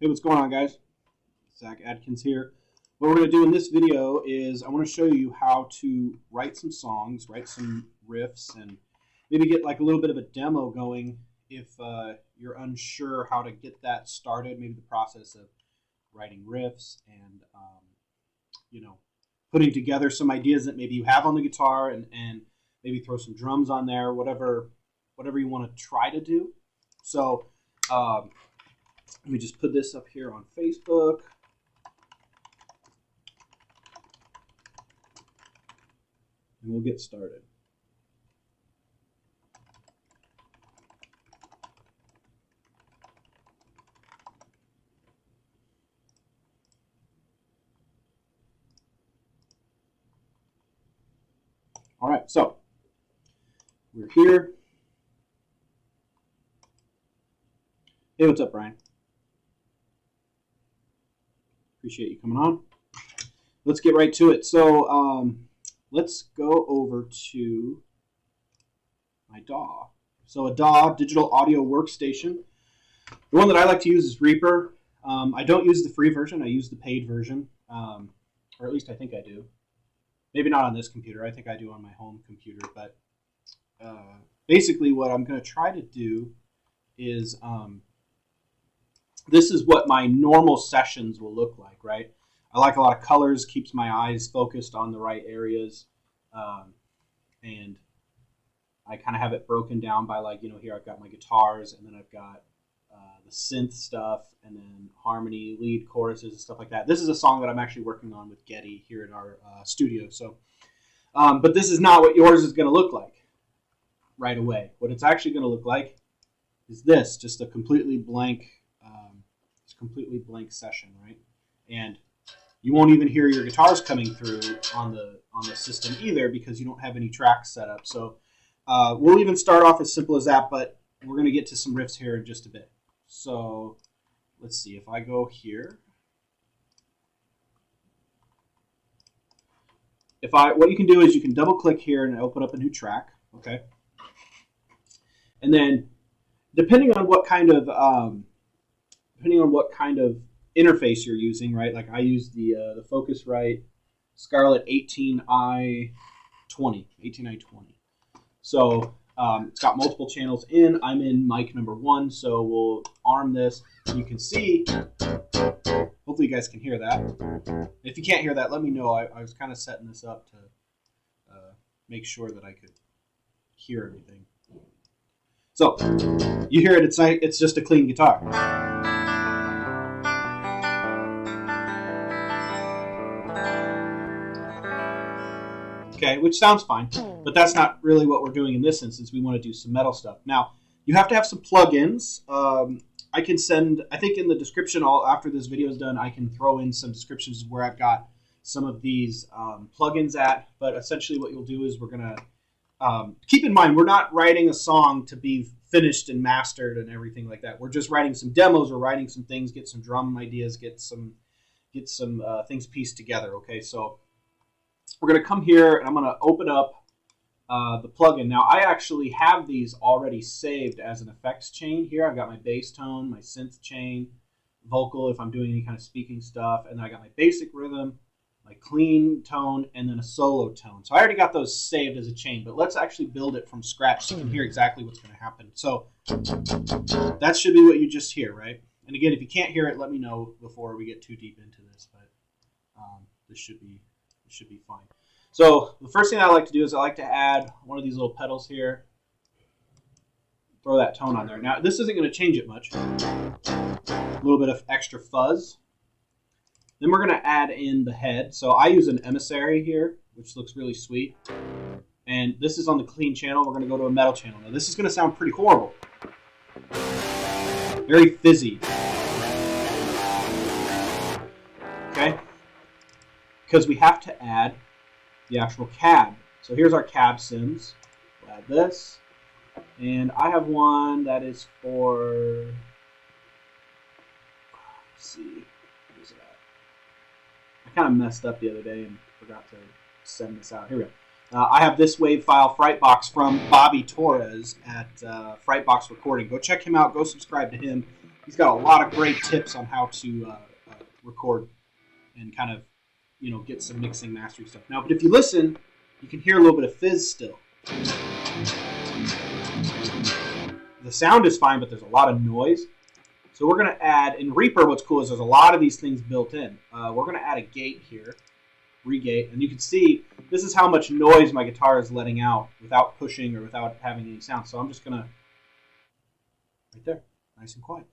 Hey, what's going on, guys? Zach Adkins here. What we're going to do in this video is I want to show you how to write some songs, write some riffs, and maybe get like a little bit of a demo going if you're unsure how to get that started, maybe the process of writing riffs and, putting together some ideas that maybe you have on the guitar and maybe throw some drums on there, whatever you want to try to do. So, let me just put this up here on Facebook. And we'll get started. All right, so we're here. Hey, what's up, Brian? Appreciate you coming on. Let's get right to it. So let's go over to my DAW. So a DAW, digital audio workstation. The one that I like to use is Reverb. I don't use the free version. I use the paid version, or at least I think I do. Maybe not on this computer. I think I do on my home computer. But basically what I'm going to try to do is this is what my normal sessions will look like, right? I like a lot of colors, keeps my eyes focused on the right areas. And I kind of have it broken down by here I've got my guitars, and then I've got the synth stuff, and then harmony, lead, choruses, and stuff like that. This is a song that I'm actually working on with Getty here in our studio. So, but this is not what yours is going to look like right away. What it's actually going to look like is this, just a completely blank session, right? And you won't even hear your guitars coming through on the system either because you don't have any tracks set up. So we'll even start off as simple as that, but we're going to get to some riffs here in just a bit. So let's see, if I go here, what you can do is you can double click here and open up a new track, okay? And then depending on what kind of interface you're using, right? Like I use the Focusrite Scarlett 18i20. So it's got multiple channels in. I'm in mic number 1, so we'll arm this. You can see, hopefully you guys can hear that. If you can't hear that, let me know. I was kind of setting this up to make sure that I could hear everything. So you hear it, it's just a clean guitar. Okay, which sounds fine, but that's not really what we're doing in this instance. We want to do some metal stuff. Now, you have to have some plugins. I think in the description, after this video is done, I can throw in some descriptions where I've got some of these plugins at, but essentially what you'll do is we're going to, keep in mind, we're not writing a song to be finished and mastered and everything like that. We're just writing some demos, we're writing some things, get some drum ideas, get some things pieced together, okay? So we're going to come here and I'm going to open up the plugin. Now I actually have these already saved as an effects chain here. I've got my bass tone, my synth chain, vocal if I'm doing any kind of speaking stuff, and then I got my basic rhythm, my clean tone, and then a solo tone. So I already got those saved as a chain, but let's actually build it from scratch so you can hear exactly what's going to happen. So that should be what you just hear, right? And again, if you can't hear it, let me know before we get too deep into this, but this should be fine. So the first thing I like to do is I like to add one of these little pedals here. Throw that tone on there. Now this isn't going to change it much. A little bit of extra fuzz. Then we're going to add in the head. So I use an emissary here, which looks really sweet. And this is on the clean channel. We're going to go to a metal channel. Now this is going to sound pretty horrible. Very fizzy. Okay? Because we have to add the actual cab. So here's our cab sims. We'll add this. And I have one that is for, let's see, where's it at? I kind of messed up the other day and forgot to send this out. Here we go. I have this wave file Frightbox from Bobby Torres at Frightbox Recording. Go check him out. Go subscribe to him. He's got a lot of great tips on how to record and kind of, get some mixing, mastering stuff. Now, but if you listen, you can hear a little bit of fizz still. The sound is fine, but there's a lot of noise. So we're going to add, in Reaper, what's cool is there's a lot of these things built in. We're going to add a gate here. Regate, and you can see this is how much noise my guitar is letting out without pushing or without having any sound. So I'm just gonna, right there, nice and quiet.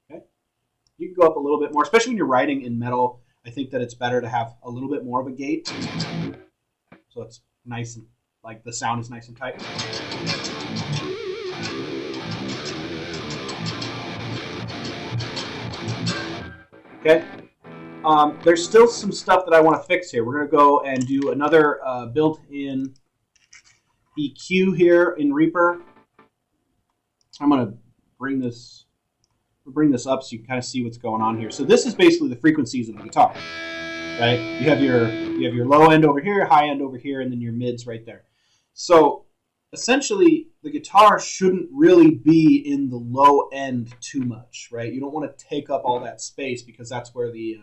Okay, you can go up a little bit more, especially when you're writing in metal. I think that it's better to have a little bit more of a gate, so it's nice and like the sound is nice and tight. Okay. There's still some stuff that I want to fix here. We're going to go and do another built-in EQ here in Reaper. I'm going to bring this up so you can kind of see what's going on here. So this is basically the frequencies of the guitar, right? You have your low end over here, high end over here, and then your mids right there. So essentially, the guitar shouldn't really be in the low end too much, right? You don't want to take up all that space because that's where the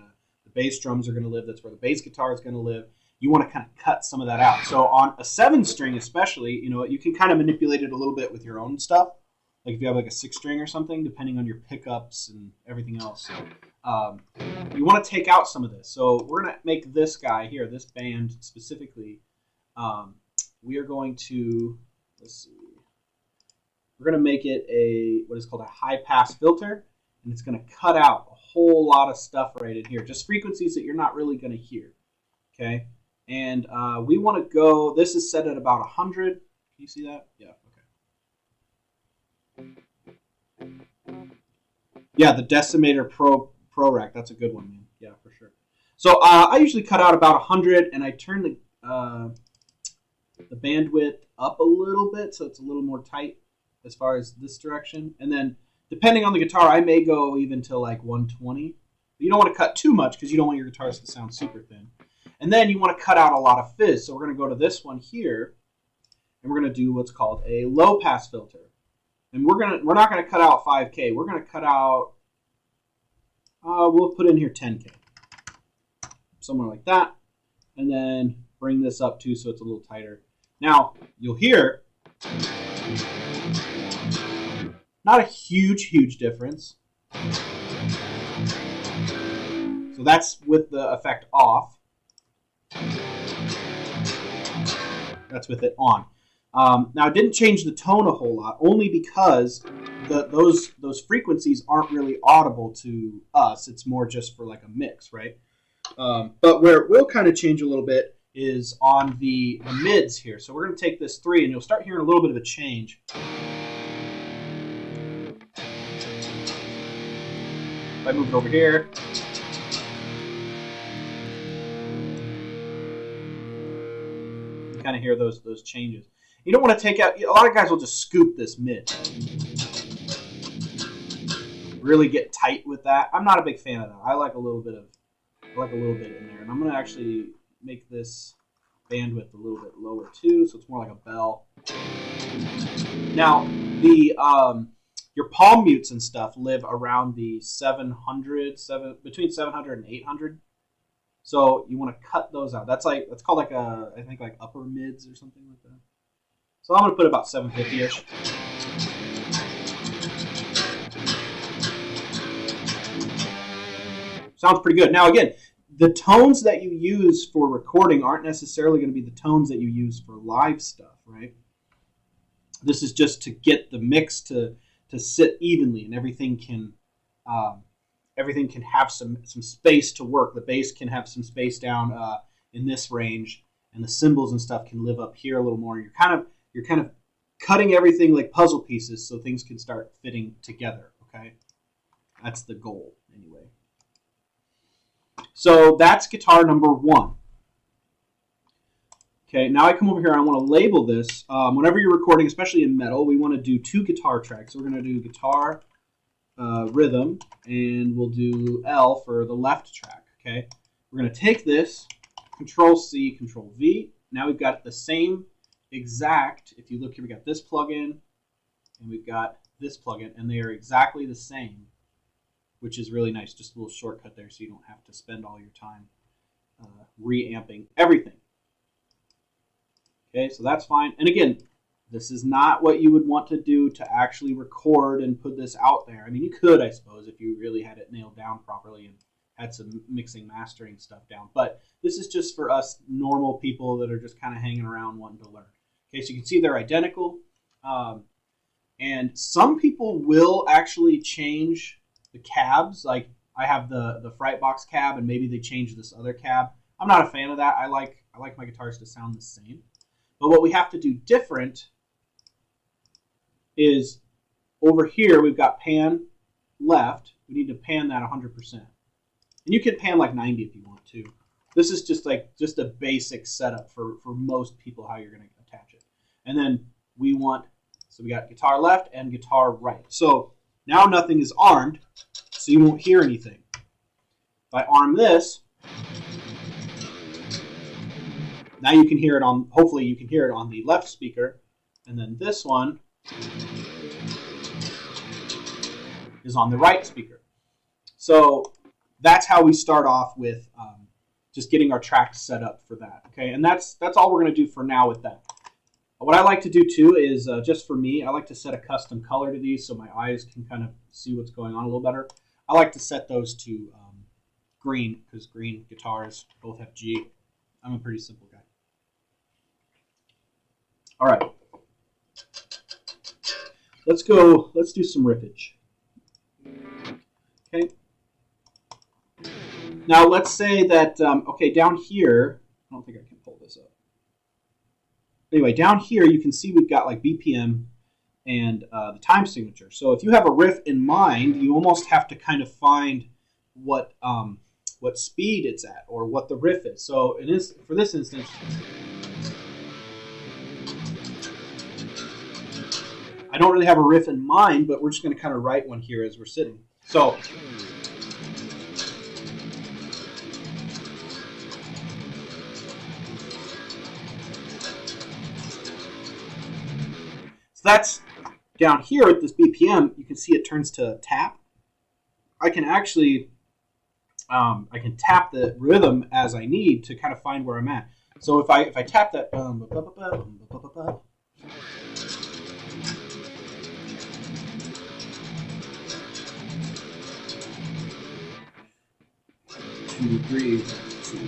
bass drums are going to live. That's where the bass guitar is going to live. You want to kind of cut some of that out. So on a 7-string especially, you can kind of manipulate it a little bit with your own stuff. Like if you have like a 6-string or something, depending on your pickups and everything else. You want to take out some of this. So we're going to make this guy here, this band specifically. We are going to, let's see. We're going to make it what is called a high-pass filter. And it's going to cut out a whole lot of stuff right in here. Just frequencies that you're not really going to hear. Okay? And we want to go, this is set at about 100. Can you see that? Yeah, okay. Yeah, the Decimator Pro Rack. That's a good one, man. Yeah, for sure. So I usually cut out about 100, and I turn the bandwidth up a little bit so it's a little more tight as far as this direction. And then depending on the guitar, I may go even to like 120. But you don't want to cut too much because you don't want your guitars to sound super thin. And then you want to cut out a lot of fizz. So we're going to go to this one here, and we're going to do what's called a low-pass filter. And we're not going to cut out 5K. We're going to cut out, we'll put in here 10K. Somewhere like that. And then bring this up too so it's a little tighter. Now, you'll hear not a huge difference. So that's with the effect off. That's with it on. Now, it didn't change the tone a whole lot, only because those frequencies aren't really audible to us. It's more just for like a mix, right? But where it will kind of change a little bit is on the mids here. So we're going to take this 3, and you'll start hearing a little bit of a change. If I move it over here, you kind of hear those changes. You don't want to take out, a lot of guys will just scoop this mid. Really get tight with that. I'm not a big fan of that. I like a little bit in there. And I'm going to actually make this bandwidth a little bit lower too, so it's more like a bell. Now, your palm mutes and stuff live around the between 700 and 800. So you want to cut those out. That's called like I think like upper mids or something like that. So I'm going to put about 750-ish. Sounds pretty good. Now again, the tones that you use for recording aren't necessarily going to be the tones that you use for live stuff, right? This is just to get the mix to sit evenly, and everything can have some space to work. The bass can have some space down in this range, and the cymbals and stuff can live up here a little more. You're kind of cutting everything like puzzle pieces so things can start fitting together. Okay, that's the goal anyway. So that's guitar number 1. Okay, now I come over here and I want to label this. Whenever you're recording, especially in metal, we want to do 2 guitar tracks. So we're going to do guitar rhythm, and we'll do L for the left track. Okay, we're going to take this, Control-C, Control-V, now we've got the same exact, if you look here, we got this plugin and we've got this plugin, and they are exactly the same, which is really nice. Just a little shortcut there so you don't have to spend all your time reamping everything. Okay, so that's fine. And again, this is not what you would want to do to actually record and put this out there. I mean, you could, I suppose, if you really had it nailed down properly and had some mixing, mastering stuff down. But this is just for us normal people that are just kind of hanging around wanting to learn. Okay, so you can see they're identical. And some people will actually change the cabs. Like I have the Frightbox cab, and maybe they change this other cab. I'm not a fan of that. I like my guitars to sound the same. But what we have to do different is over here we've got pan left. We need to pan that 100%. And you can pan like 90 if you want to. This is just a basic setup for most people how you're going to attach it. And then so we got guitar left and guitar right. So now nothing is armed, so you won't hear anything. If I arm this, now you can hear it on, hopefully you can hear it on the left speaker, and then this one is on the right speaker. So that's how we start off with just getting our tracks set up for that. Okay, and that's all we're going to do for now with that. What I like to do too is, just for me, I like to set a custom color to these so my eyes can kind of see what's going on a little better. I like to set those to green, because green guitars both have G. I'm a pretty simple guy. All right. Let's do some riffage. Okay. Now let's say that, okay, down here, I don't think I can pull this up. Anyway, down here you can see we've got like BPM and the time signature. So if you have a riff in mind, you almost have to kind of find what speed it's at or what the riff is. So it is, for this instance, I don't really have a riff in mind, but we're just going to kind of write one here as we're sitting. So that's down here at this BPM. You can see it turns to tap. I can actually I can tap the rhythm as I need to kind of find where I'm at. So if I tap that, 2, 3, 2.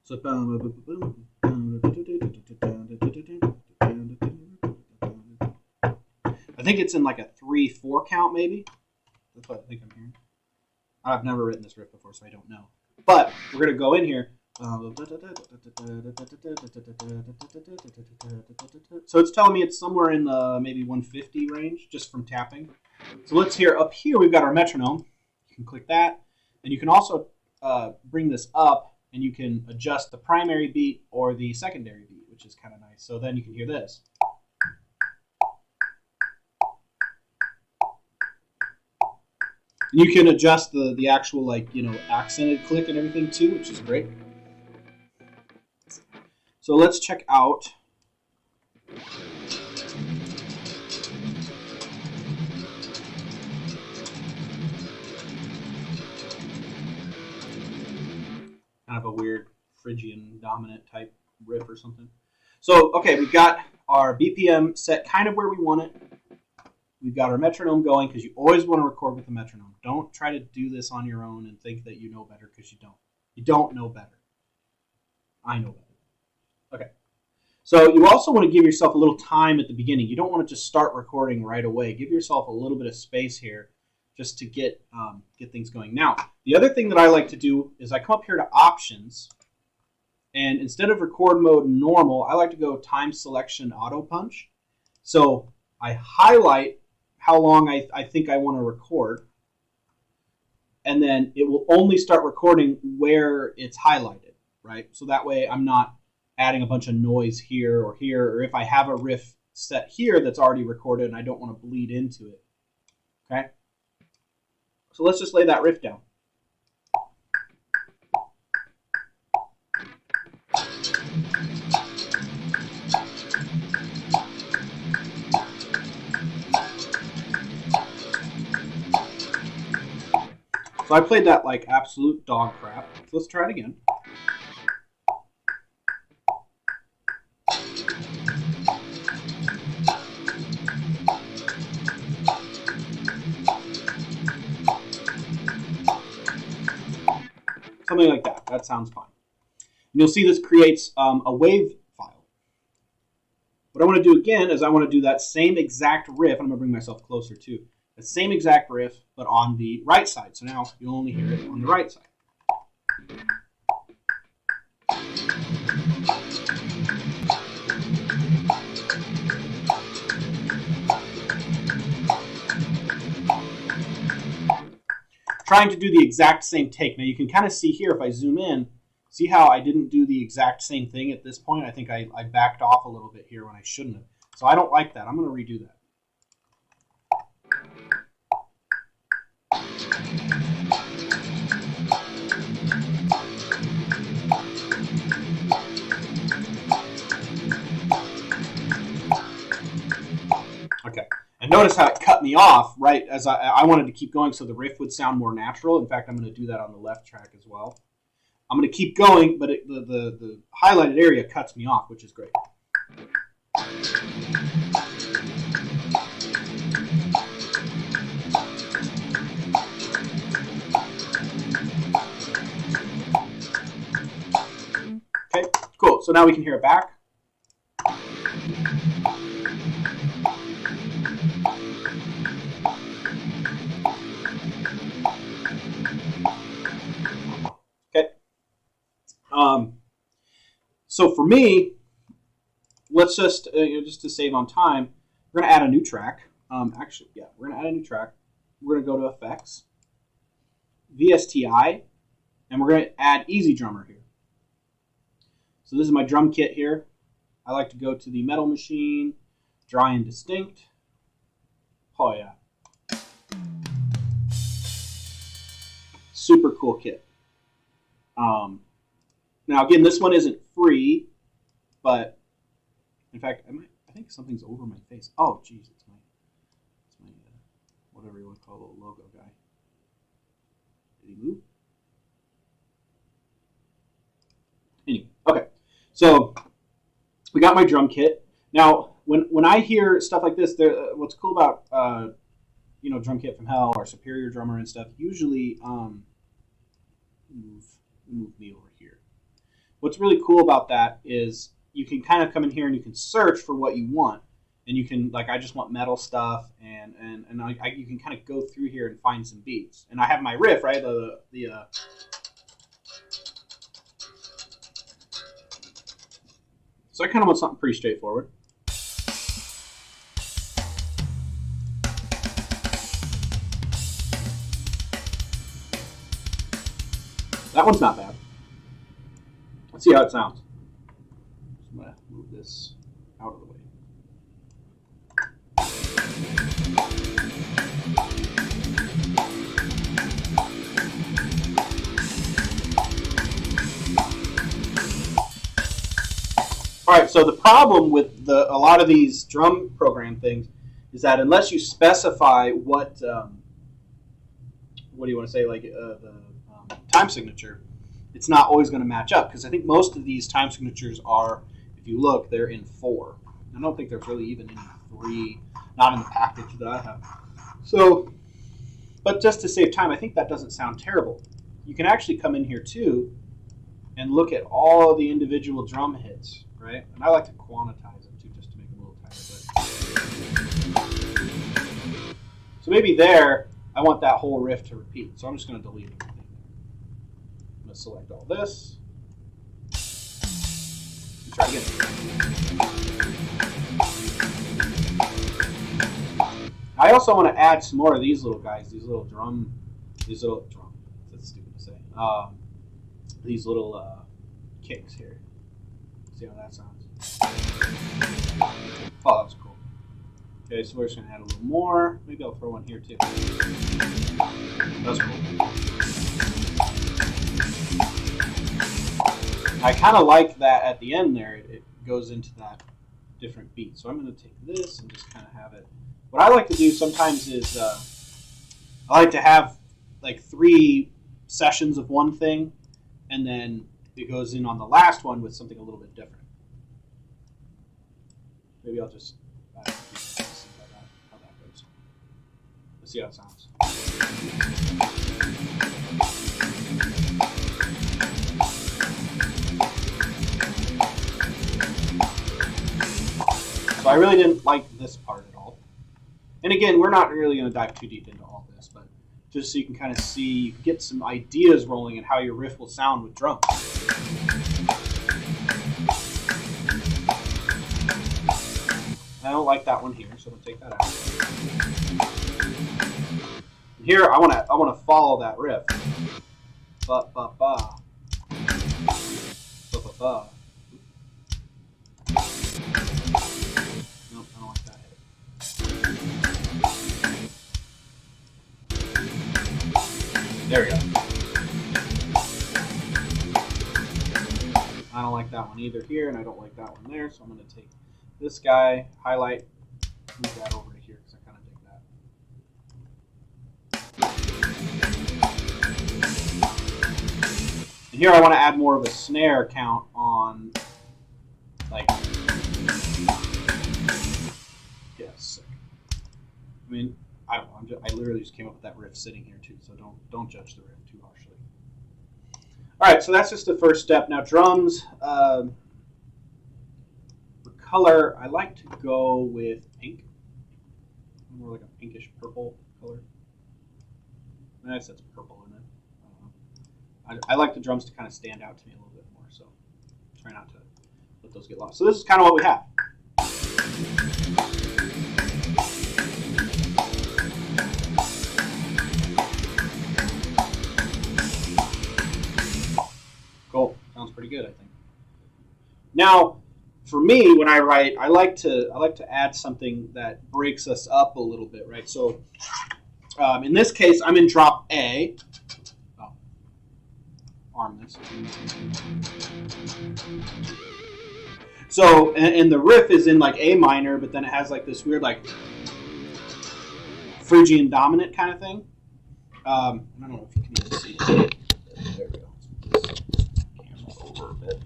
So I think it's in like a 3/4 count, maybe. That's what I think I'm hearing. I've never written this riff before, so I don't know. But we're gonna go in here. So it's telling me it's somewhere in the maybe 150 range, just from tapping. So let's hear up here. We've got our metronome. You can click that, and you can also bring this up. And you can adjust the primary beat or the secondary beat, which is kind of nice. So then you can hear this. And you can adjust the actual, like, you know, accented click and everything too, which is great. So let's check out. Kind of a weird Phrygian dominant type riff or something. So, okay, we've got our BPM set kind of where we want it. We've got our metronome going, because you always want to record with the metronome. Don't try to do this on your own and think that you know better, because you don't. You don't know better. I know better. Okay. So you also want to give yourself a little time at the beginning. You don't want to just start recording right away. Give yourself a little bit of space here just to get things going. Now, the other thing that I like to do is I come up here to options, and instead of record mode normal, I like to go time selection auto punch. So I highlight how long I think I want to record, and then it will only start recording where it's highlighted, right? So that way I'm not adding a bunch of noise here, or if I have a riff set here that's already recorded, and I don't want to bleed into it. Okay? So let's just lay that riff down. So I played that like absolute dog crap. So let's try it again. Something like that. That sounds fine. And you'll see this creates a wave file. What I want to do again is I want to do that same exact riff. I'm going to bring myself closer too. The same exact riff, but on the right side. So now you'll only hear it on the right side. Trying to do the exact same take. Now you can kind of see here if I zoom in, see how I didn't do the exact same thing at this point? I think I backed off a little bit here when I shouldn't have. So I don't like that. I'm going to redo that. Okay, and notice how it cut me off right as I wanted to keep going so the riff would sound more natural. In fact, I'm going to do that on the left track as well. I'm going to keep going, but the highlighted area cuts me off, which is great. Okay, cool. So now we can hear it back. Okay. So for me, let's just to save on time, we're going to add a new track. Actually, yeah, we're going to add a new track. We're going to go to Effects, VSTI, and we're going to add Easy Drummer here. So this is my drum kit here. I like to go to the Metal Machine, Dry and Distinct. Oh yeah. Super cool kit. Now again, this one isn't free, but in fact, I think something's over my face. Oh, geez, it's my whatever you want to call the logo guy. Did he move? Anyway, okay. So we got my drum kit. Now, when I hear stuff like this, what's cool about Drum Kit from Hell or Superior Drummer and stuff, usually move me over here. What's really cool about that is you can kind of come in here and you can search for what you want, and you can I just want metal stuff, and you can kind of go through here and find some beats. And I have my riff, right? So I kind of want something pretty straightforward. That one's not bad. Let's see how it sounds. I'm going to move this out of the way. All right, so the problem with a lot of these drum program things is that unless you specify what do you want to say, the time signature, it's not always going to match up, because I think most of these time signatures are, if you look, they're in 4. I don't think there's really even any 3, not in the package that I have. So, but just to save time, I think that doesn't sound terrible. You can actually come in here too and look at all the individual drum hits, right? And I like to quantize them too, just to make them a little tighter. So maybe there, I want that whole riff to repeat. So I'm just going to delete everything. I'm going to select all this. And try again. I also want to add some more of these little guys, these little drum, that's stupid to say. These little kicks here. See how that sounds? Oh, that was cool. Okay, so we're just going to add a little more. Maybe I'll throw one here too. That's cool. I kind of like that at the end there. It goes into that different beat. So I'm going to take this and just kind of have it. What I like to do sometimes is I like to have like 3 sessions of one thing, and then it goes in on the last one with something a little bit different. Maybe I'll just see how that goes. Let's see how it sounds. So I really didn't like this part at all. And again, we're not really going to dive too deep into all this, but just so you can kind of see, get some ideas rolling and how your riff will sound with drums. I don't like that one here, so I'm gonna take that out. And here, I wanna follow that riff. Ba ba ba. Ba ba ba. Nope, I don't like that hit. There we go. I don't like that one either here, and I don't like that one there, so I'm gonna take this guy, highlight, move that over to here because I kind of dig that. And here I want to add more of a snare count on, like, yeah, sick. I mean, I don't know. I literally just came up with that riff sitting here too, so don't judge the riff too harshly. All right, so that's just the first step. Now drums. Color, I like to go with pink, more like a pinkish purple color. I guess that's purple in it. I don't know. I like the drums to kind of stand out to me a little bit more, so try not to let those get lost. So this is kind of what we have. Cool, sounds pretty good, I think. Now, for me, when I write, I like to add something that breaks us up a little bit, right? So, in this case, I'm in drop A. Oh, arm this. So, and the riff is in like A minor, but then it has like this weird like Phrygian dominant kind of thing. I don't know if you can even see it. There we go. Camera over a bit.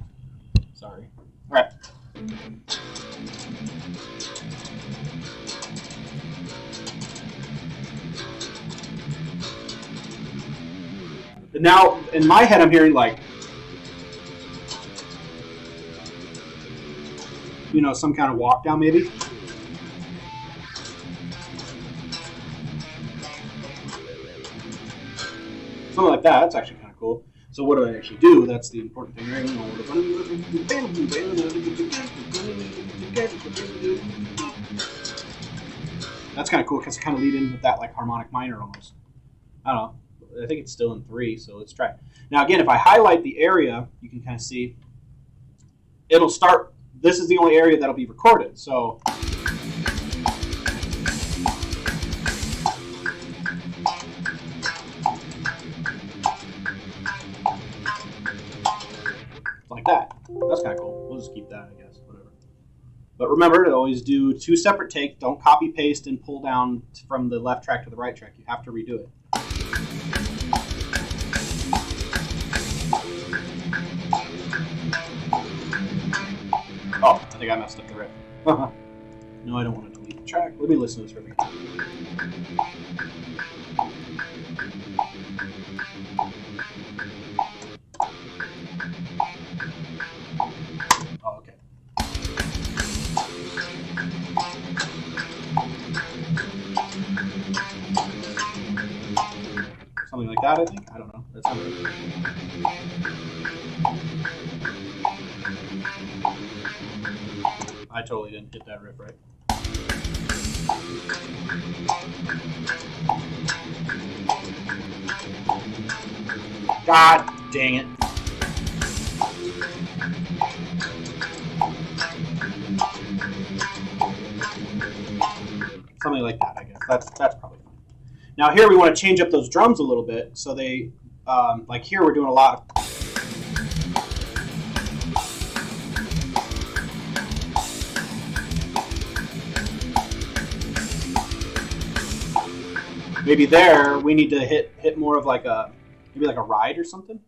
Sorry. All right. And now, in my head, I'm hearing like, you know, some kind of walk down maybe. Something like that. That's actually kind of cool. So what do I actually do? That's the important thing, right? That's kind of cool because it kind of lead in with that like harmonic minor almost. I don't know. I think it's still in 3, so let's try it. Now again, if I highlight the area, you can kind of see it'll start. This is the only area that'll be recorded. So like that. That's kind of cool. We'll just keep that, I guess. Whatever. But remember to always do 2 separate takes. Don't copy paste and pull down from the left track to the right track. You have to redo it. Oh, I think I messed up the riff. No, I don't want to delete the track. Let me listen to this riff again. Oh, okay. Something like that, I think. I don't know. That's something. I totally didn't hit that riff right. God dang it. something like that, I guess. That's probably fine. Now here we want to change up those drums a little bit, so they, like here we're doing a lot of... Maybe there we need to hit more of like a, maybe like a ride or something.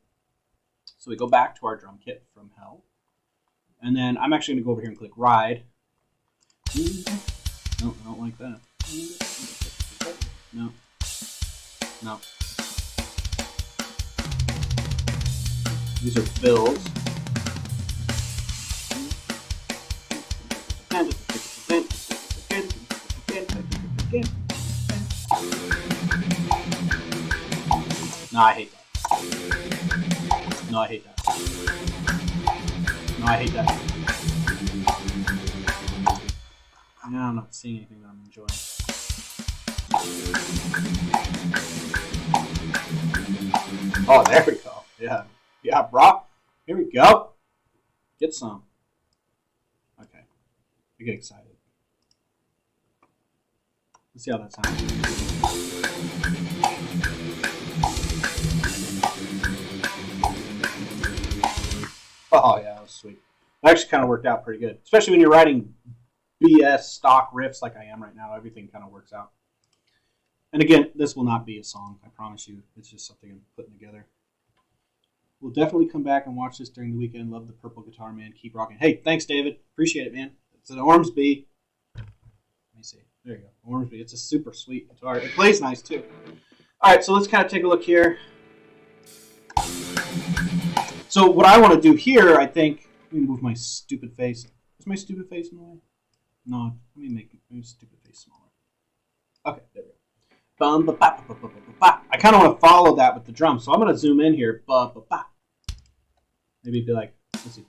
So we go back to our drum kit from hell. And then I'm actually going to go over here and click ride. No, I don't like that. No. No. These are fills. No, I hate that. No, I hate that. No, I hate that. No, I'm not seeing anything that I'm enjoying. Oh, there we go. Yeah. Yeah, bro. Here we go. Get some. Okay. I get excited. Let's see how that sounds. Oh, yeah, that was sweet. It actually kind of worked out pretty good. Especially when you're writing BS stock riffs like I am right now. Everything kind of works out. And again, this will not be a song. I promise you. It's just something I'm putting together. We'll definitely come back and watch this during the weekend. Love the purple guitar, man. Keep rocking. Hey, thanks, David. Appreciate it, man. It's an Ormsby. Let me see. There you go. Ormsby. It's a super sweet guitar. It plays nice, too. All right, so let's kind of take a look here. So what I want to do here, I think, let me move my stupid face. Is my stupid face in the way? No, let me make my stupid face smaller. Okay, there we go. Bum, ba, ba, ba, ba, ba, ba, ba. I kind of want to follow that with the drum, so I'm going to zoom in here. Ba, ba, ba. Maybe be like, let's see.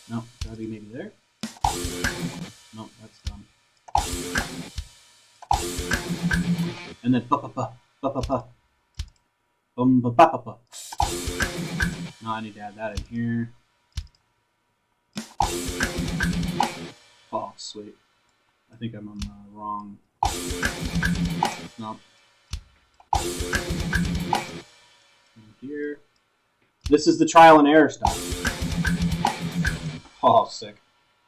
No, gotta be maybe there. No, that's dumb. And then ba, ba, ba, ba, ba, ba. Bum, ba, ba, ba, ba. No, I need to add that in here. Oh, sweet. I think I'm on the wrong. No. In here. This is the trial and error stuff. Oh, sick.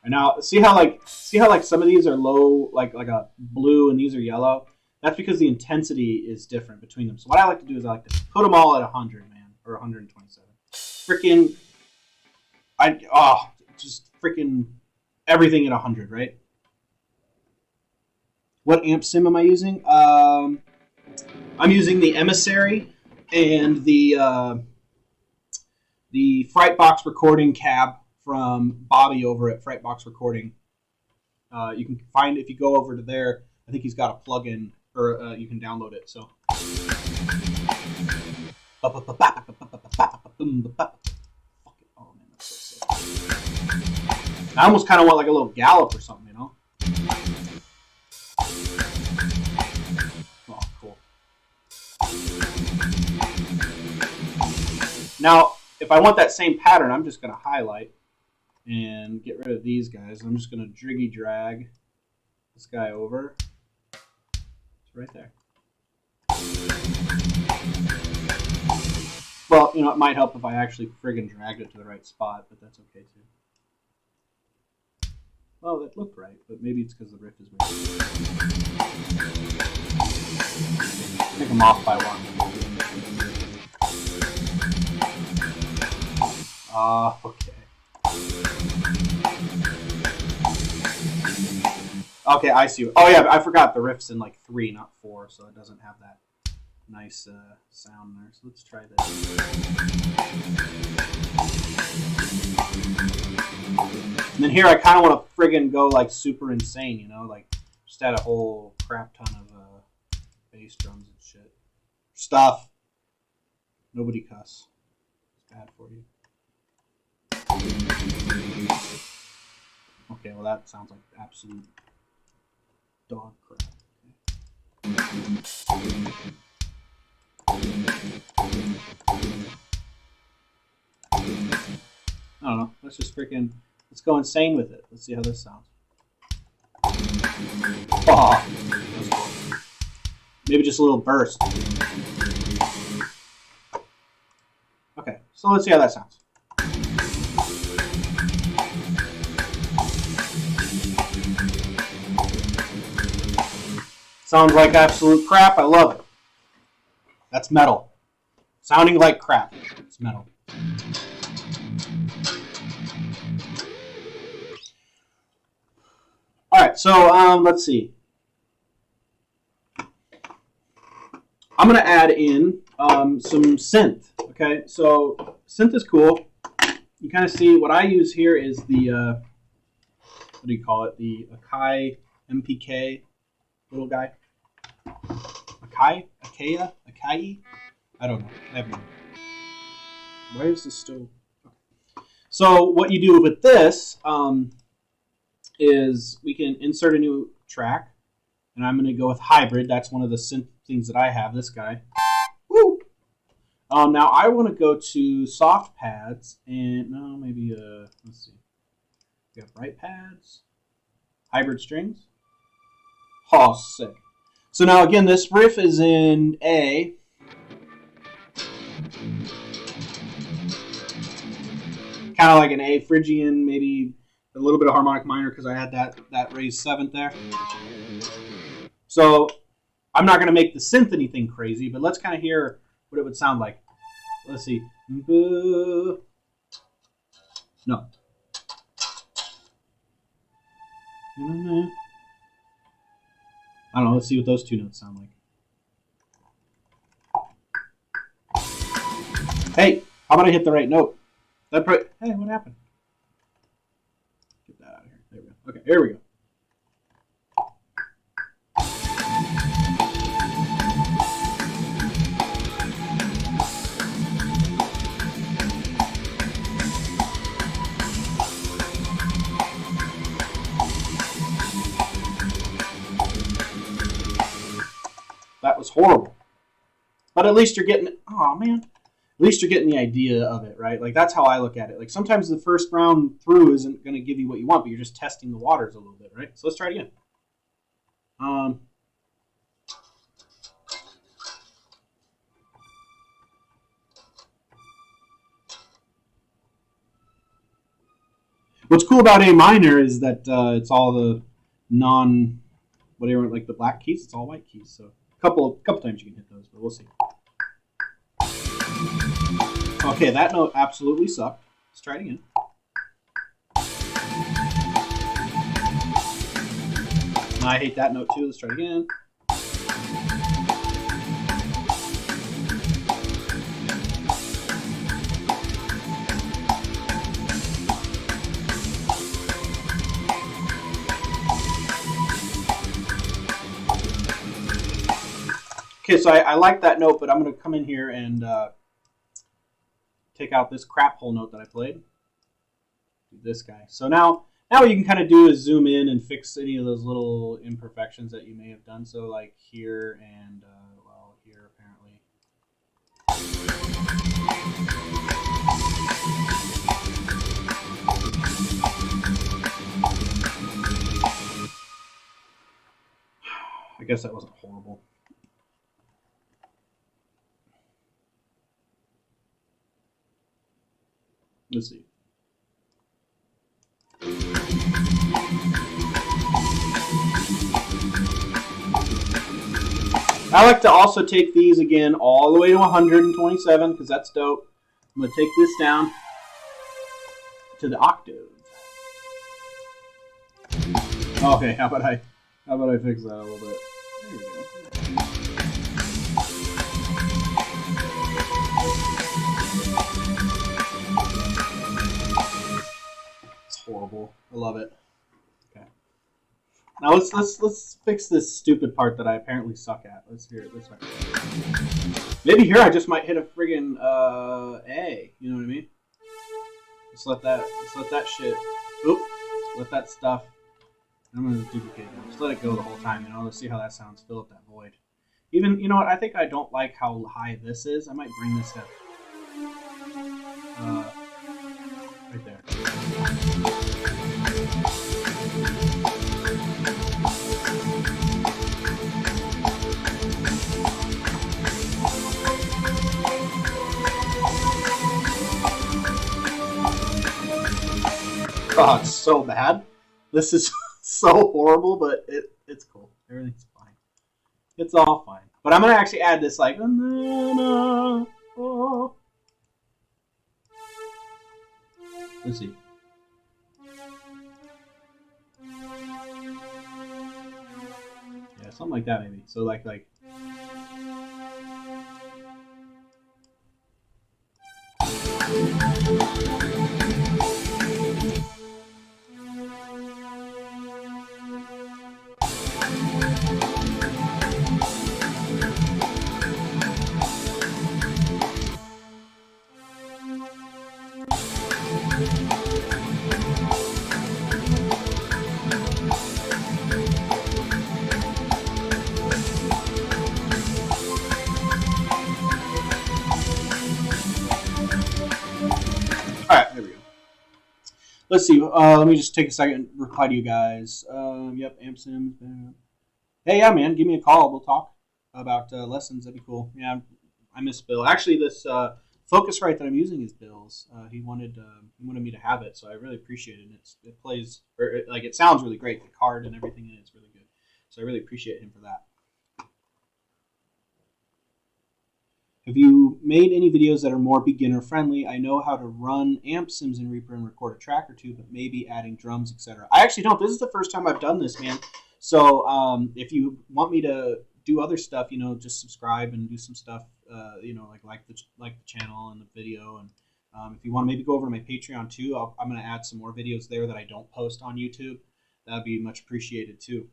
And now, see how like some of these are low, like a blue, and these are yellow. That's because the intensity is different between them. So what I like to do is I like to put them all at 100, man, or 127. Freaking, just freaking everything at 100, right? What amp sim am I using? I'm using the Emissary and the Frightbox recording cab from Bobby over at Frightbox Recording. You can find, if you go over to there, I think he's got a plugin, or you can download it. So. Oh man, that's so sick. I almost kind of want like a little gallop or something, you know? Oh, cool. Now, if I want that same pattern, I'm just going to highlight and get rid of these guys. I'm just going to driggy drag this guy over. It's right there. Well, you know, it might help if I actually friggin' dragged it to the right spot, but that's okay too. Well, that looked right, but maybe it's because the riff is weird. I think I'm off by one. Okay. Okay, I see. Oh yeah, I forgot the riff's in like 3, not 4, so it doesn't have that nice sound there. So let's try this. And then here I kind of want to friggin' go like super insane, you know, like just add a whole crap ton of bass drums and shit. Stuff. Nobody cuss. It's bad for you. Okay, well that sounds like absolute dog crap. I don't know. Let's just freaking, let's go insane with it. Let's see how this sounds. Oh, maybe just a little burst. Okay, so let's see how that sounds. Sounds like absolute crap. I love it. That's metal. Sounding like crap. It's metal. All right, so let's see. I'm going to add in some synth. Okay, so synth is cool. You kind of see what I use here is the, what do you call it? The Akai MPK little guy. Akai? I don't know. I have no idea. Why is this still... Okay. So what you do with this is we can insert a new track. And I'm going to go with hybrid. That's one of the synth things that I have, this guy. Woo! Now I want to go to soft pads. And no, maybe, let's see. We got bright pads. Hybrid strings. Oh, sick. So now again, this riff is in A. Kind of like an A Phrygian, maybe a little bit of harmonic minor because I had that raised 7th there. So I'm not going to make the synth anything crazy, but let's kind of hear what it would sound like. Let's see. No. I don't know. Let's see what those two notes sound like. Hey, how about I hit the right note? Hey, what happened? Get that out of here. There we go. Okay, here we go. That was horrible. But at least you're getting, oh man, at least you're getting the idea of it, right? Like that's how I look at it. Like sometimes the first round through isn't going to give you what you want, but you're just testing the waters a little bit, right? So let's try it again. What's cool about A minor is that it's all the whatever, like the black keys, it's all white keys. So a couple times you can hit those, but we'll see. Okay, that note absolutely sucked. Let's try it again. I hate that note too. Let's try it again. Okay, so I like that note, but I'm going to come in here and take out this crap hole note that I played. Do this guy. So now what you can kind of do is zoom in and fix any of those little imperfections that you may have done. So like here and, well, here apparently. I guess that wasn't horrible. Let's see. I like to also take these again all the way to 127 because that's dope. I'm going to take this down to the octave. Okay, how about I fix that a little bit? There we go. Horrible. I love it. Okay. Now let's fix this stupid part that I apparently suck at. Let's hear it this way. Maybe here I just might hit a friggin' A. You know what I mean? Just let that shit. Oop. Let that stuff. I'm gonna duplicate it. Just let it go the whole time. You know. Let's see how that sounds. Fill up that void. Even, you know what? I think I don't like how high this is. I might bring this up. Right there. Oh, it's so bad. This is so horrible, but it's cool. Everything's fine. It's all fine. But I'm going to actually add this like... Let's see. Yeah, something like that maybe. So like... Alright, there we go. Let's see. Let me just take a second and reply to you guys. Yep, Amp Sims. Hey, yeah, man, give me a call. We'll talk about lessons. That'd be cool. Yeah, I miss Bill. Actually, this Focusrite that I'm using is Bill's. He wanted me to have it, so I really appreciate it. It plays, or it sounds really great. The card and everything in it's really good. So I really appreciate him for that. Have you made any videos that are more beginner friendly? I know how to run Amp Sims in Reaper and record a track or two, but maybe adding drums, etc. I actually don't. This is the first time I've done this, man. So if you want me to do other stuff, just subscribe and do some stuff, like the channel and the video. And if you want to maybe go over to my Patreon too, I'm going to add some more videos there that I don't post on YouTube. That'd be much appreciated too.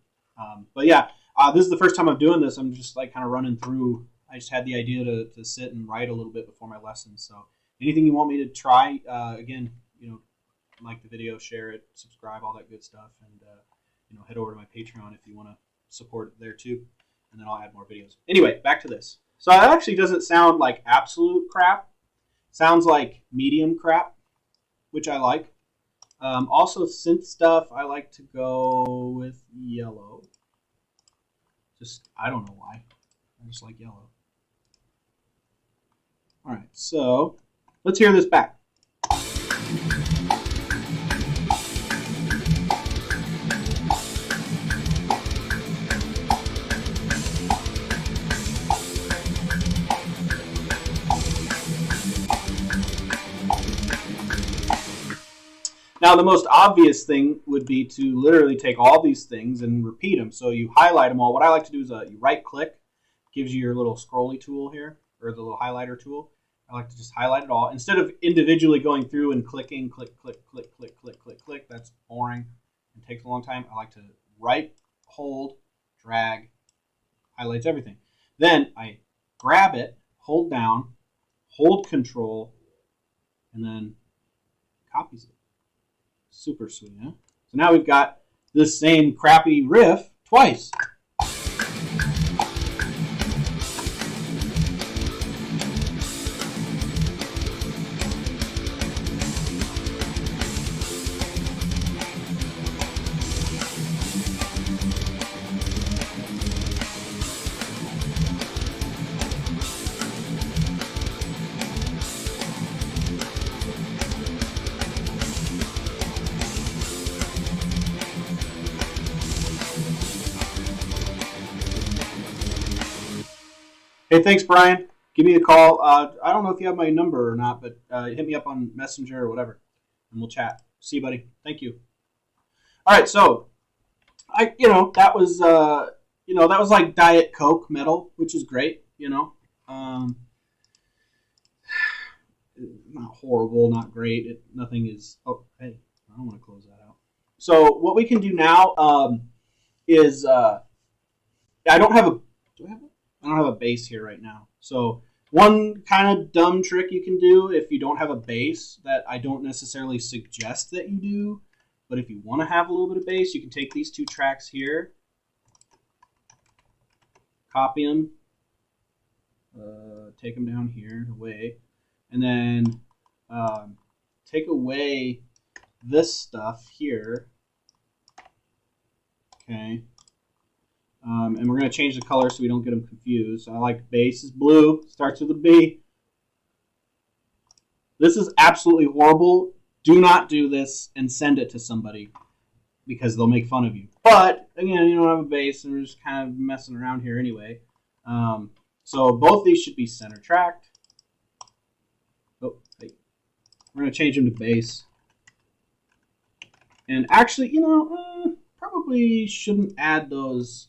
But yeah, this is the first time I'm doing this. I'm just like kind of running through. I just had the idea to sit and write a little bit before my lessons. So anything you want me to try, again, like the video, share it, subscribe, all that good stuff, and head over to my Patreon if you want to support it there too, and then I'll add more videos. Anyway, back to this. So it actually doesn't sound like absolute crap. It sounds like medium crap, which I like. Also, synth stuff, I like to go with yellow. I don't know why. I just like yellow. All right, so let's hear this back. Now, the most obvious thing would be to literally take all these things and repeat them. So you highlight them all. What I like to do is you right-click, gives you your little scrolly tool here, or the little highlighter tool. I like to just highlight it all. Instead of individually going through and clicking, click, click, click, click, click, click, click, that's boring and takes a long time. I like to right, hold, drag, highlights everything. Then I grab it, hold down, hold control, and then copies it. Super sweet, huh? So now we've got this same crappy riff twice. Hey, thanks, Brian. Give me a call. I don't know if you have my number or not, but hit me up on Messenger or whatever, and we'll chat. See you, buddy. Thank you. All right, so that was like Diet Coke metal, which is great. Not horrible, not great. Nothing is. Oh, hey, I don't want to close that out. So what we can do now is I don't have a. Do I have a? I don't have a bass here right now. So one kind of dumb trick you can do if you don't have a bass that I don't necessarily suggest that you do, but if you want to have a little bit of bass, you can take these two tracks here, copy them, take them down here away, and then take away this stuff here. Okay. And we're going to change the color so we don't get them confused. So I like bass is blue, starts with a B. This is absolutely horrible. Do not do this and send it to somebody because they'll make fun of you. But, again, you don't have a bass, and we're just kind of messing around here anyway. So both these should be center tracked. Oh, hey. We're going to change them to bass. And actually, probably shouldn't add those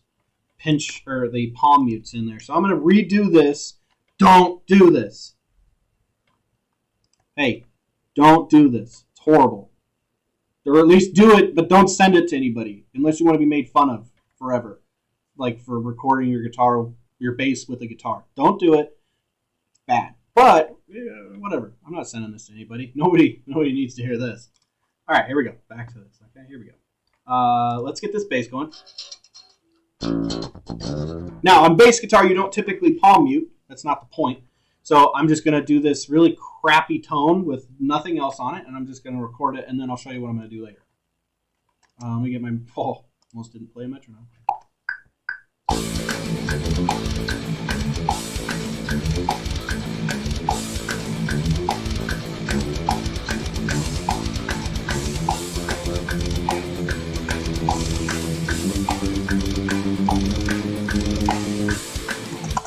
pinch or the palm mutes in there. So I'm going to redo this. Don't do this. Hey, don't do this. It's horrible. Or at least do it, but don't send it to anybody unless you want to be made fun of forever, like for recording your guitar, your bass with a guitar. Don't do it. It's bad. But whatever. I'm not sending this to anybody. Nobody needs to hear this. All right, here we go. Back to this. Okay, here we go. Let's get this bass going. Now, on bass guitar, you don't typically palm mute. That's not the point. So I'm just going to do this really crappy tone with nothing else on it, and I'm just going to record it, and then I'll show you what I'm going to do later. Let me get my... Oh, almost didn't play a metronome.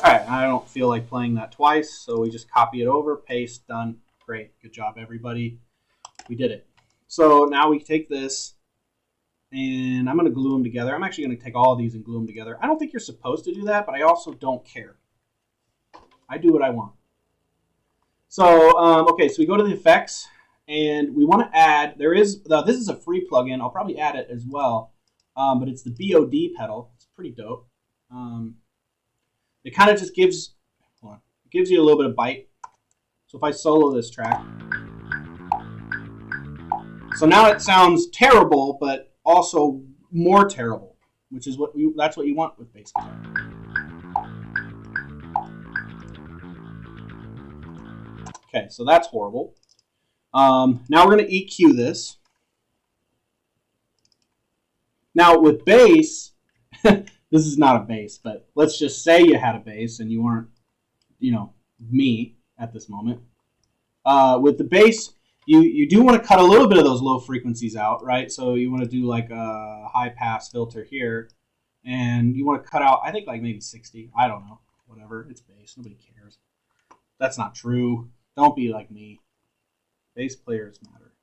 Alright, I don't feel like playing that twice, so we just copy it over, paste, done. Great. Good job, everybody. We did it. So now we take this, and I'm going to glue them together. I'm actually going to take all of these and glue them together. I don't think you're supposed to do that, but I also don't care. I do what I want. So, okay, so we go to the effects, and we want to add, this is a free plugin. I'll probably add it as well, but it's the BOD pedal. It's pretty dope. It kind of just gives you a little bit of bite. So if I solo this track, so now it sounds terrible, but also more terrible, which is that's what you want with bass guitar. Okay, so that's horrible. Now we're going to EQ this. Now with bass. This is not a bass, but let's just say you had a bass and you weren't, me at this moment. With the bass, you do want to cut a little bit of those low frequencies out, right? So you want to do like a high pass filter here, and you want to cut out, I think like maybe 60. I don't know. Whatever. It's bass. Nobody cares. That's not true. Don't be like me. Bass players matter.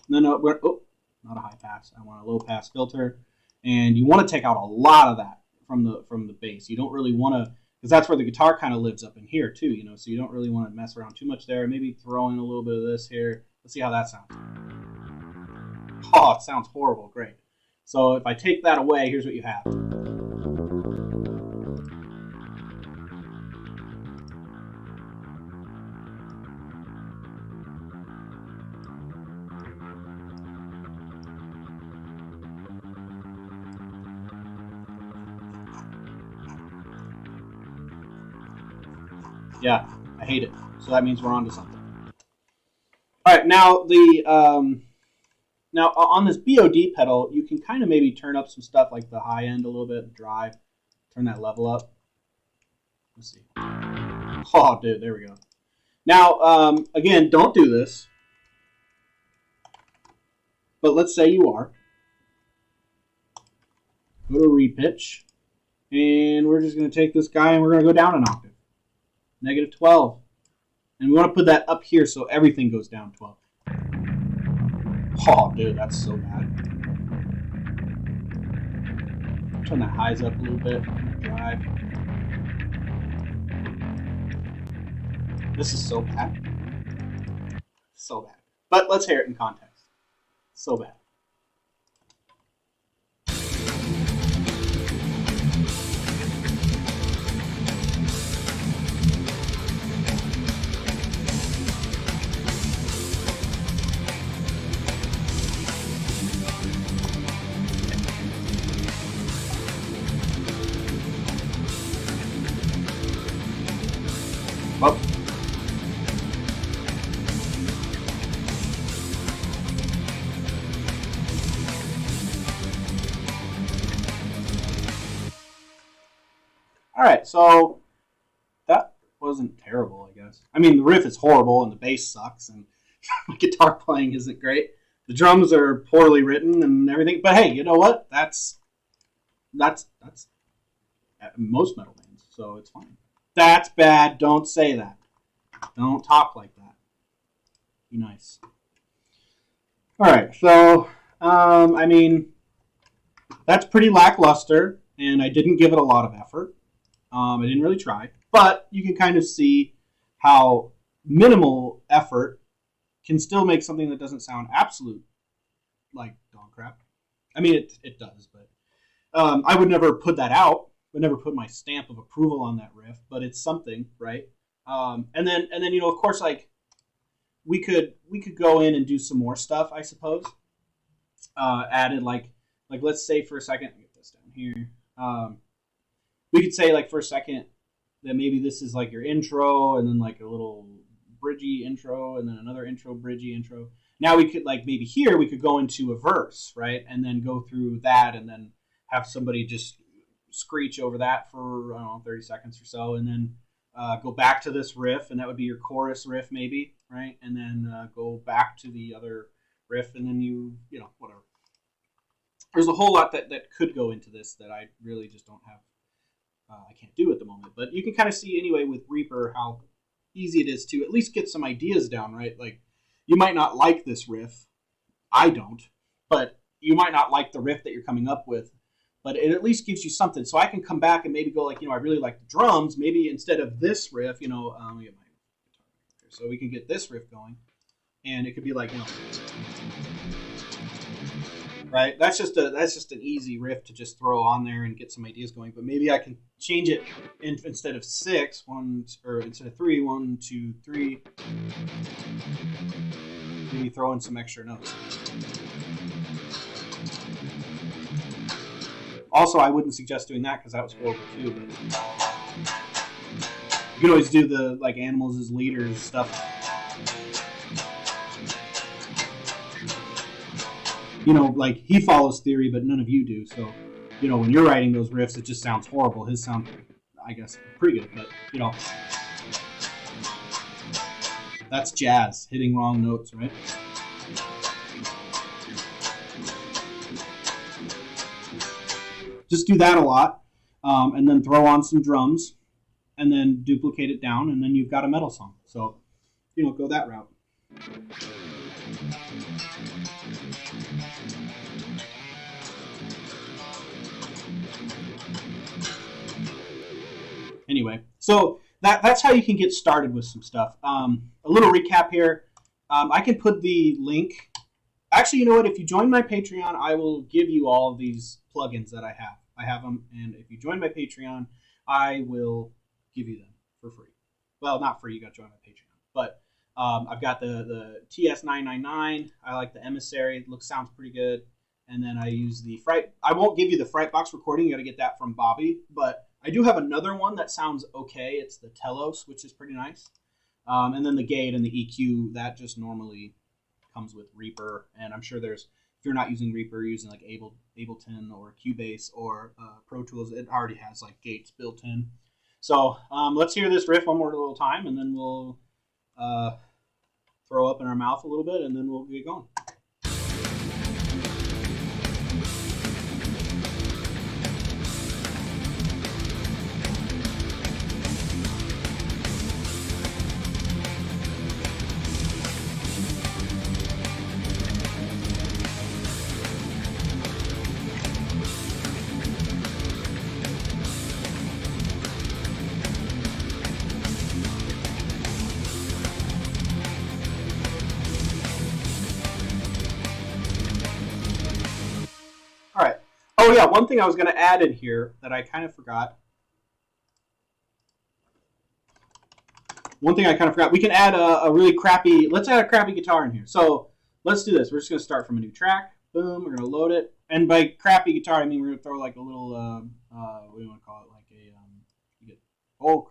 No, not a high pass. I want a low pass filter. And you want to take out a lot of that from the bass. You don't really want to, because that's where the guitar kind of lives up in here too, so you don't really want to mess around too much there. Maybe throw in a little bit of this here. Let's see how that sounds. Oh, it sounds horrible. Great. So if I take that away, here's what you have. Yeah, I hate it. So that means we're on to something. All right, now now on this BOD pedal, you can kind of maybe turn up some stuff like the high end a little bit, the drive, turn that level up. Let's see. Oh, dude, there we go. Now, again, don't do this. But let's say you are. Go to repitch, and we're just going to take this guy and we're going to go down an octave. -12. And we want to put that up here so everything goes down 12. Oh, dude, that's so bad. Turn that highs up a little bit. Drive. This is so bad. So bad. But let's hear it in context. So bad. Well, all right, so that wasn't terrible, I guess. I mean, the riff is horrible and the bass sucks, and My guitar playing isn't great. The drums are poorly written and everything. But hey, you know what? That's most metal bands, so it's fine. That's bad. Don't say that. Don't talk like that. Be nice. All right, so I mean, that's pretty lackluster, and I didn't give it a lot of effort. I didn't really try, but you can kind of see how minimal effort can still make something that doesn't sound absolute like dog crap. I mean, it does, but I would never put that out. Would never put my stamp of approval on that riff, but it's something, right? And then you know, of course, like we could go in and do some more stuff, I suppose. Added like let's say for a second, get this down here. We could say like for a second that maybe this is like your intro, and then like a little bridgy intro, and then another intro, bridgy intro. Now we could like maybe here we could go into a verse, right, and then go through that, and then have somebody just screech over that for I don't know 30 seconds or so, and then go back to this riff, and that would be your chorus riff maybe, right, and then go back to the other riff, and then you know whatever. There's a whole lot that could go into this that I really just don't have. I can't do at the moment, but you can kind of see anyway with Reaper how easy it is to at least get some ideas down, right? Like you might not like this riff, I don't, but you might not like the riff that you're coming up with, but it at least gives you something. So I can come back and maybe go like, I really like the drums. Maybe instead of this riff, let me get my guitar here, so we can get this riff going, and it could be like, right? That's just an easy riff to just throw on there and get some ideas going. But maybe I can change it instead of 6, 1, or instead of 3, 1, 2, 3. Maybe throw in some extra notes. Also, I wouldn't suggest doing that because that was horrible too. But you can always do the like animals as leaders stuff. Like he follows theory, but none of you do. So, when you're writing those riffs, it just sounds horrible. His sound, I guess, pretty good, but that's jazz, hitting wrong notes, right? Just do that a lot, and then throw on some drums, and then duplicate it down, and then you've got a metal song. So, go that route. Anyway, so that's how you can get started with some stuff. A little recap here. I can put the link. Actually, you know what? If you join my Patreon, I will give you all of these plugins that I have. I have them, and if you join my Patreon, I will give you them for free. Well, not free. You got to join my Patreon, but I've got the TS999. I like the Emissary. It sounds pretty good. And then I use the Fright. I won't give you the Frightbox recording. You got to get that from Bobby. But I do have another one that sounds okay. It's the Telos, which is pretty nice. And then the gate and the EQ, that just normally comes with Reaper. And I'm sure if you're not using Reaper, you're using like Ableton or Cubase or Pro Tools, it already has like gates built in. So let's hear this riff one more little time, and then we'll throw up in our mouth a little bit, and then we'll get going. All right. Oh, yeah, one thing I was going to add in here that I kind of forgot. We can add let's add a crappy guitar in here. So let's do this. We're just going to start from a new track. Boom, we're going to load it. And by crappy guitar, I mean we're going to throw like a little, what do you want to call it? Like what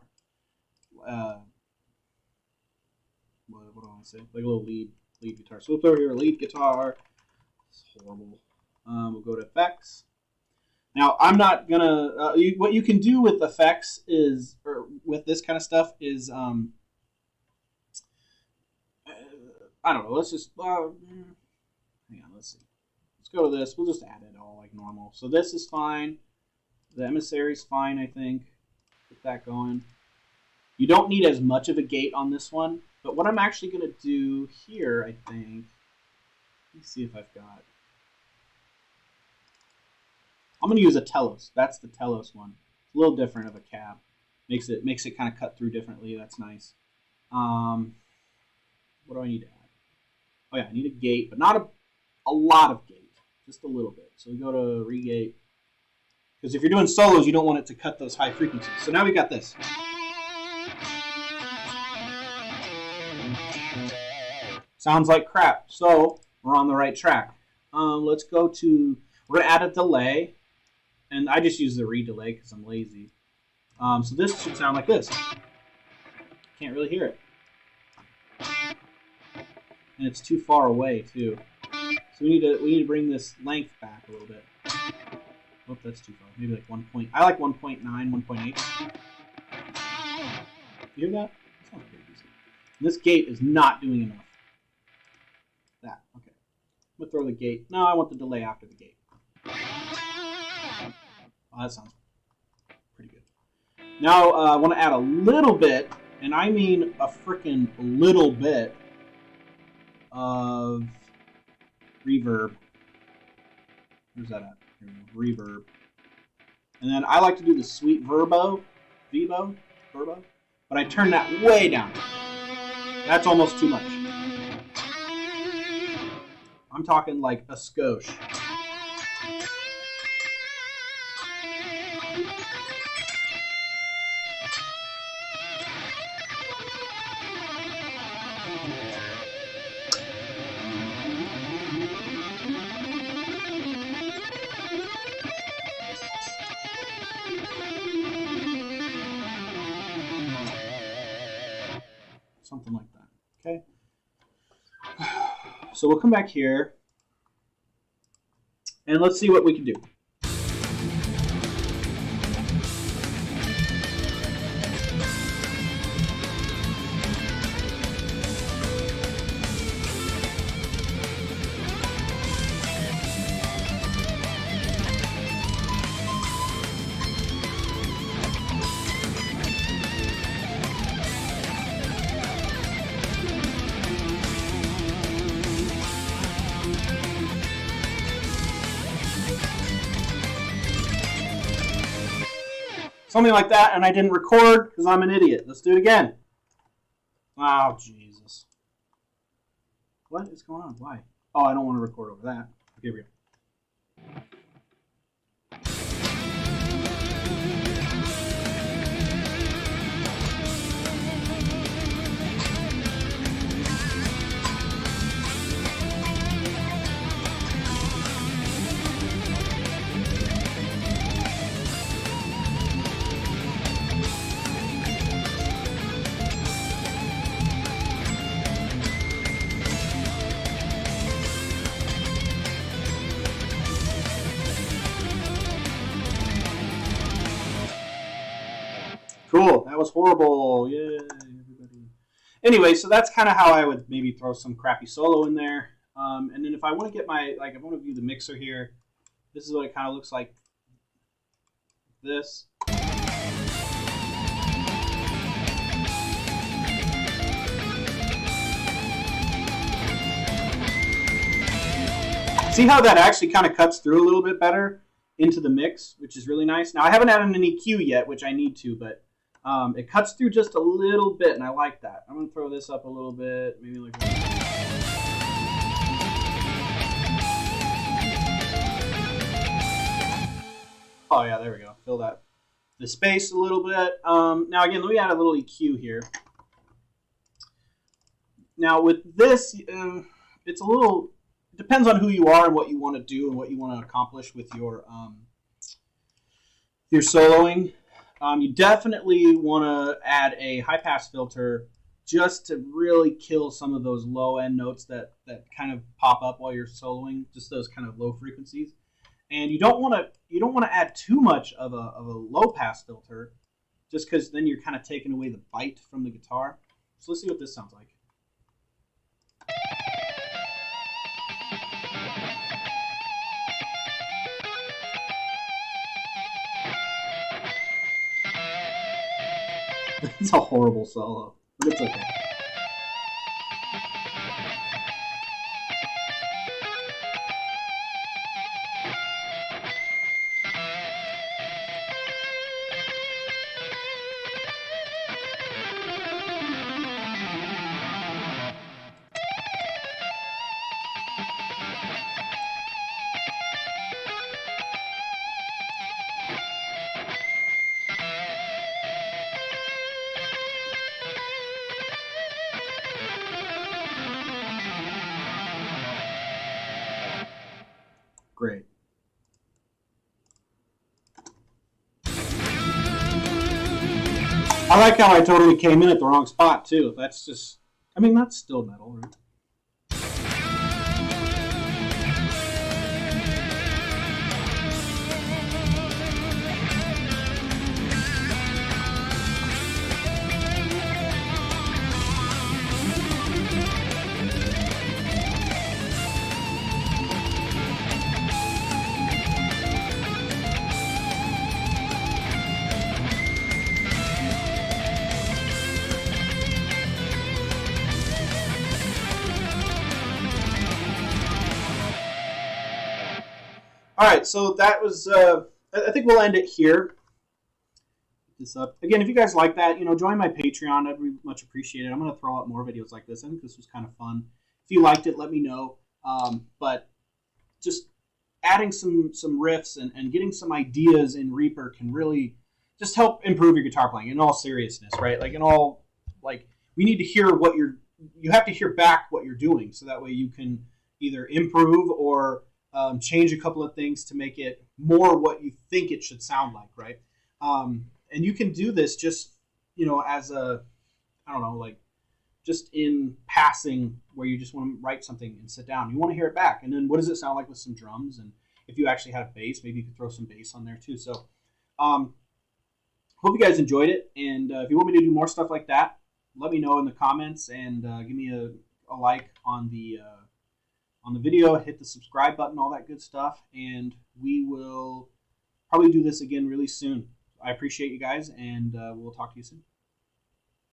do I want to say? Like a little lead guitar. So we'll throw here a lead guitar. It's horrible. We'll go to effects. Now, I'm not going to... what you can do with effects is, or with this kind of stuff is, I don't know. Let's just hang on. Let's see. Let's go to this. We'll just add it all like normal. So this is fine. The emissary is fine, I think. Get that going. You don't need as much of a gate on this one, but what I'm actually going to do here, I think. Let me see if I've got. I'm going to use a telos. That's the telos one. It's a little different of a cab. Makes it kind of cut through differently. That's nice. What do I need to add? Oh yeah, I need a gate, but not a lot of gate. Just a little bit. So we go to regate. Because if you're doing solos, you don't want it to cut those high frequencies. So now we got this. Sounds like crap. So we're on the right track. Let's go to, we're going to add a delay. And I just use the redelay because I'm lazy. So this should sound like this. Can't really hear it. And it's too far away too. So we need to bring this length back a little bit. Oh, that's too far. Maybe like 1 point. I like 1.9, 1.8. You hear that? That sounds pretty decent. And this gate is not doing enough. That, okay. I'm gonna throw the gate. No, I want the delay after the gate. Oh, that sounds pretty good. Now I want to add a little bit, and I mean a freaking little bit of reverb. Where's that at? Here we go. Reverb. And then I like to do the sweet verbo, but I turn that way down. That's almost too much. I'm talking like a skosh. Something like that, okay? So we'll come back here, and let's see what we can do. Something like that, and I didn't record because I'm an idiot. Let's do it again. Oh, Jesus. What is going on? Why? Oh, I don't want to record over that. Okay, here we go. Cool. That was horrible. Yay, everybody. Anyway, so that's kind of how I would maybe throw some crappy solo in there. And then if I want to get my, like, I want to view the mixer here, this is what it kind of looks like. This. See how that actually kind of cuts through a little bit better into the mix, which is really nice. Now, I haven't added an EQ yet, which I need to, but it cuts through just a little bit, and I like that. I'm going to throw this up a little bit, maybe like that. Oh, yeah, there we go. Fill that the space a little bit. Now, again, let me add a little EQ here. Now, with this, it's a little... It depends on who you are and what you want to do and what you want to accomplish with your soloing. You definitely want to add a high-pass filter just to really kill some of those low-end notes that kind of pop up while you're soloing, just those kind of low frequencies. And you don't want to add too much of a low-pass filter, just because then you're kind of taking away the bite from the guitar. So let's see what this sounds like. It's a horrible solo, but it's okay. Great. I like how I totally came in at the wrong spot, too. That's just, I mean, that's still metal, right? All right, so that was, I think we'll end it here. This up. Again, if you guys like that, join my Patreon. I'd be much appreciated. I'm going to throw out more videos like this. I think this was kind of fun. If you liked it, let me know. But just adding some riffs and getting some ideas in Reaper can really just help improve your guitar playing, in all seriousness, right? We need to hear you have to hear back what you're doing, so that way you can either improve or change a couple of things to make it more what you think it should sound like, right? And you can do this just, as a, I don't know, just in passing, where you just want to write something and sit down. You want to hear it back. And then what does it sound like with some drums? And if you actually had a bass, maybe you could throw some bass on there too. So hope you guys enjoyed it. And if you want me to do more stuff like that, let me know in the comments, and give me a like on the video, hit the subscribe button, all that good stuff, and we will probably do this again really soon. I appreciate you guys, and we'll talk to you soon.